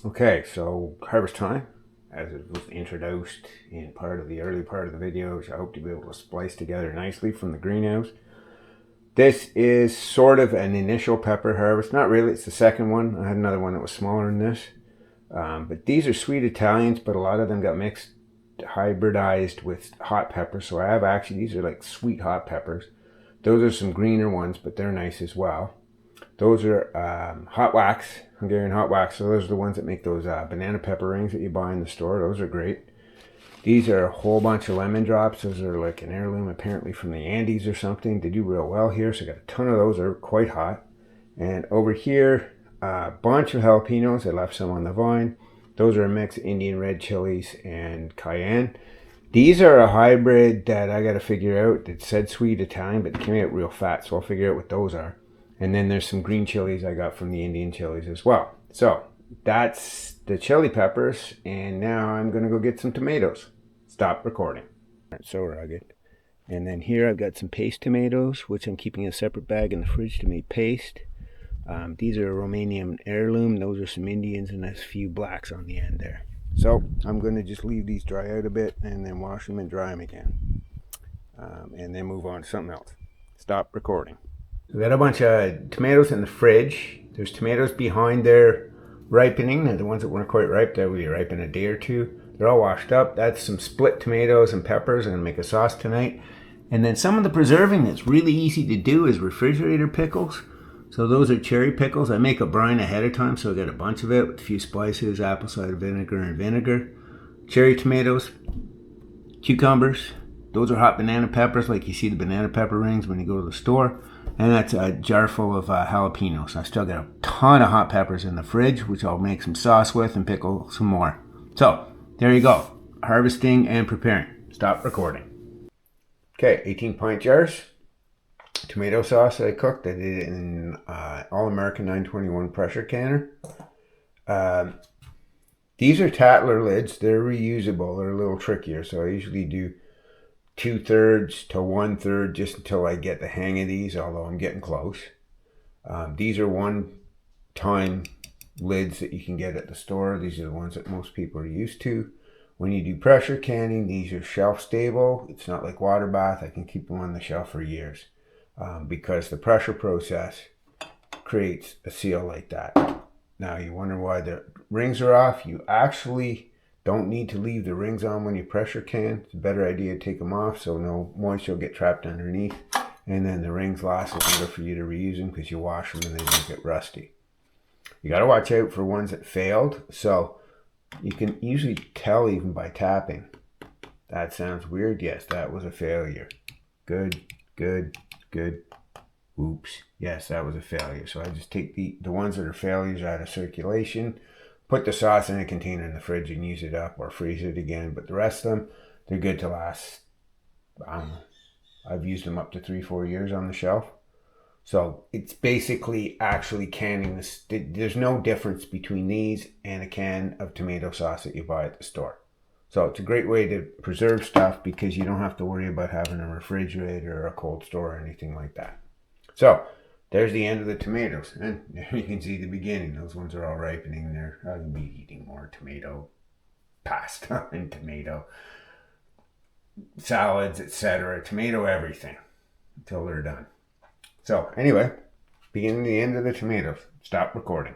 Okay, so harvest time, as it was introduced in the early part of the video, which I hope to be able to splice together nicely from the greenhouse. This is sort of an initial pepper harvest. Not really, it's the second one. I had another one that was smaller than this. But these are sweet Italians, but a lot of them got mixed, hybridized with hot peppers. So I have actually, these are like sweet hot peppers. Those are some greener ones, but they're nice as well. Those are hot wax, Hungarian hot wax. So those are the ones that make those banana pepper rings that you buy in the store. Those are great. These are a whole bunch of lemon drops. Those are like an heirloom, apparently from the Andes or something. They do real well here. So I got a ton of those. They're quite hot. And over here, a bunch of jalapenos. I left some on the vine. Those are a mix of Indian red chilies and cayenne. These are a hybrid that I got to figure out. It said sweet Italian, but they came out real fat. So I'll figure out what those are. And then there's some green chilies I got from the Indian chilies as well. So that's the chili peppers. And now I'm going to go get some tomatoes. Stop recording. So rugged. And then here I've got some paste tomatoes, which I'm keeping in a separate bag in the fridge to make paste. These are a Romanian heirloom. Those are some Indians, and there's a few blacks on the end there. So I'm going to just leave these dry out a bit and then wash them and dry them again. And then move on to something else. Stop recording. We got a bunch of tomatoes in the fridge. There's tomatoes behind there ripening. They're the ones that weren't quite ripe. They'll be ripe in a day or two. They're all washed up. That's some split tomatoes and peppers. I'm going to make a sauce tonight. And then some of the preserving that's really easy to do is refrigerator pickles. So those are cherry pickles. I make a brine ahead of time, so I got a bunch of it with a few spices, apple cider vinegar and vinegar. Cherry tomatoes, cucumbers. Those are hot banana peppers, like you see the banana pepper rings when you go to the store. And that's a jar full of jalapenos. I still got a ton of hot peppers in the fridge, which I'll make some sauce with and pickle some more. So there you go, harvesting and preparing. Stop recording. Okay, 18-pint jars. Tomato sauce I cooked. I did it in All-American 921 pressure canner. These are Tatler lids. They're reusable. They're a little trickier, so I usually do 2/3 to 1/3 just until I get the hang of these, although I'm getting close. These are one-time lids that you can get at the store. These are the ones that most people are used to. When you do pressure canning, these are shelf stable. It's not like water bath. I can keep them on the shelf for years because the pressure process creates a seal like that. Now you wonder why the rings are off. You actually don't need to leave the rings on when you pressure can. It's a better idea to take them off so no moisture will get trapped underneath. And then the rings last longer for you to reuse them because you wash them and they don't get rusty. You got to watch out for ones that failed. So you can usually tell even by tapping. That sounds weird. Yes, that was a failure. Good, good, good. Oops. Yes, that was a failure. So I just take the ones that are failures out of circulation, put the sauce in a container in the fridge and use it up or freeze it again. But the rest of them, they're good to last, I don't know. I've used them up to 3-4 years on the shelf. So it's basically actually canning this. There's no difference between these and a can of tomato sauce that you buy at the store. So it's a great way to preserve stuff because you don't have to worry about having a refrigerator or a cold store or anything like that. So there's the end of the tomatoes. And you can see the beginning. Those ones are all ripening there. I'll be eating more tomato pasta and tomato salads, etc. Tomato everything until they're done. So anyway, beginning the end of the tomatoes. Stop recording.